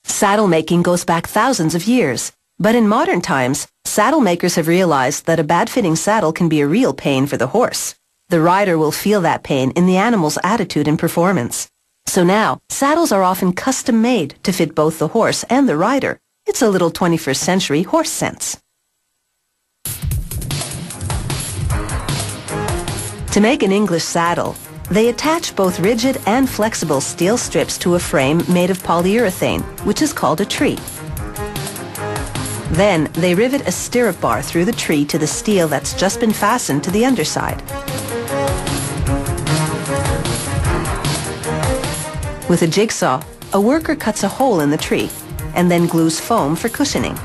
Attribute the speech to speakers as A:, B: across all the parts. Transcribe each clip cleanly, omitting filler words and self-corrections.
A: Saddle making goes back thousands of years, but in modern times, saddle makers have realized that a bad-fitting saddle can be a real pain for the horse. The rider will feel that pain in the animal's attitude and performance. So now, saddles are often custom-made to fit both the horse and the rider. It's a little 21st century horse sense. To make an English saddle, they attach both rigid and flexible steel strips to a frame made of polyurethane, which is called a tree. Then they rivet a stirrup bar through the tree to the steel that's just been fastened to the underside. With a jigsaw, a worker cuts a hole in the tree and then glues foam for cushioning.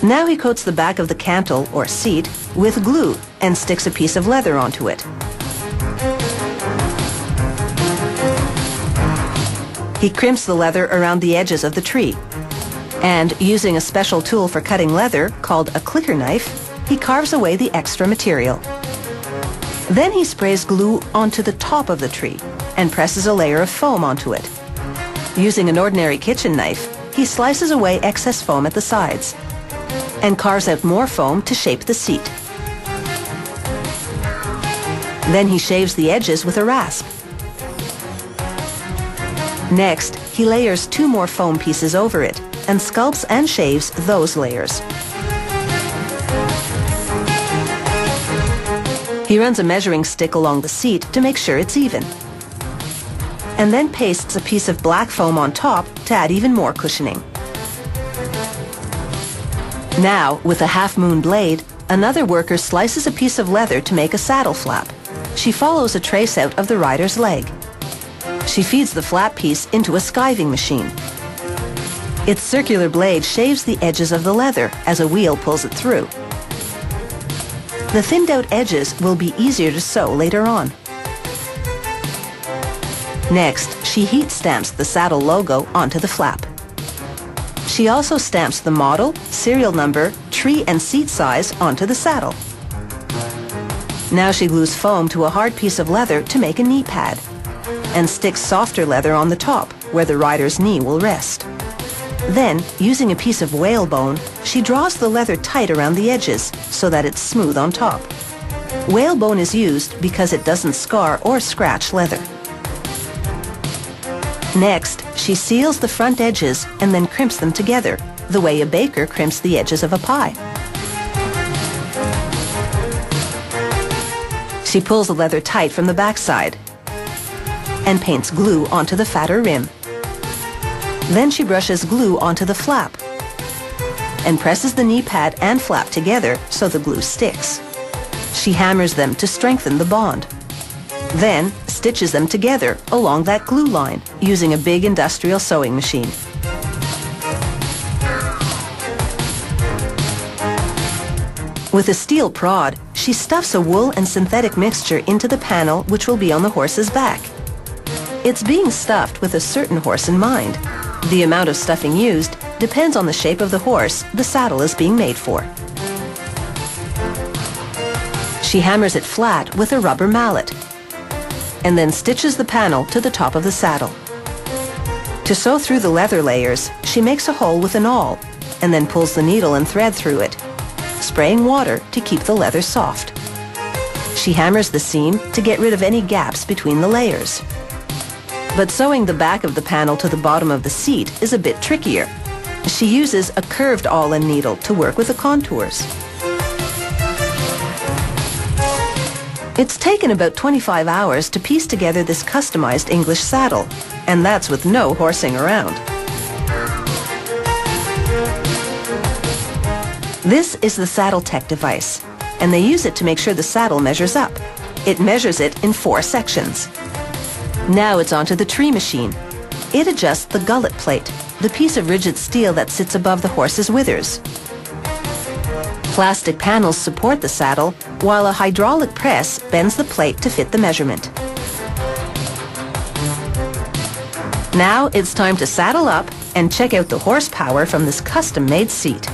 A: Now he coats the back of the cantle, or seat, with glue and sticks a piece of leather onto it. He crimps the leather around the edges of the tree. And using a special tool for cutting leather, called a clicker knife, he carves away the extra material. Then he sprays glue onto the top of the tree and presses a layer of foam onto it. Using an ordinary kitchen knife, he slices away excess foam at the sides and carves out more foam to shape the seat. Then he shaves the edges with a rasp. Next, he layers 2 more foam pieces over it and sculpts and shaves those layers. He runs a measuring stick along the seat to make sure it's even, and then pastes a piece of black foam on top to add even more cushioning. Now, with a half-moon blade, another worker slices a piece of leather to make a saddle flap. She follows a trace out of the rider's leg. She feeds the flap piece into a skiving machine. Its circular blade shaves the edges of the leather as a wheel pulls it through. The thinned-out edges will be easier to sew later on. Next, she heat stamps the saddle logo onto the flap. She also stamps the model, serial number, tree and seat size onto the saddle. Now she glues foam to a hard piece of leather to make a knee pad and sticks softer leather on the top where the rider's knee will rest. Then, using a piece of whalebone, she draws the leather tight around the edges so that it's smooth on top. Whalebone is used because it doesn't scar or scratch leather. Next, she seals the front edges and then crimps them together, the way a baker crimps the edges of a pie. She pulls the leather tight from the backside and paints glue onto the fatter rim. Then she brushes glue onto the flap and presses the knee pad and flap together so the glue sticks. She hammers them to strengthen the bond. Then stitches them together along that glue line using a big industrial sewing machine. With a steel prod, she stuffs a wool and synthetic mixture into the panel which will be on the horse's back. It's being stuffed with a certain horse in mind. The amount of stuffing used depends on the shape of the horse the saddle is being made for. She hammers it flat with a rubber mallet and then stitches the panel to the top of the saddle. To sew through the leather layers, she makes a hole with an awl and then pulls the needle and thread through it, spraying water to keep the leather soft. She hammers the seam to get rid of any gaps between the layers. But sewing the back of the panel to the bottom of the seat is a bit trickier. She uses a curved awl and needle to work with the contours. It's taken about 25 hours to piece together this customized English saddle, and that's with no horsing around. This is the Saddle Tech device, and they use it to make sure the saddle measures up. It measures it in 4 sections. Now it's onto the tree machine. It adjusts the gullet plate, the piece of rigid steel that sits above the horse's withers. Plastic panels support the saddle, while a hydraulic press bends the plate to fit the measurement. Now it's time to saddle up and check out the horsepower from this custom-made seat.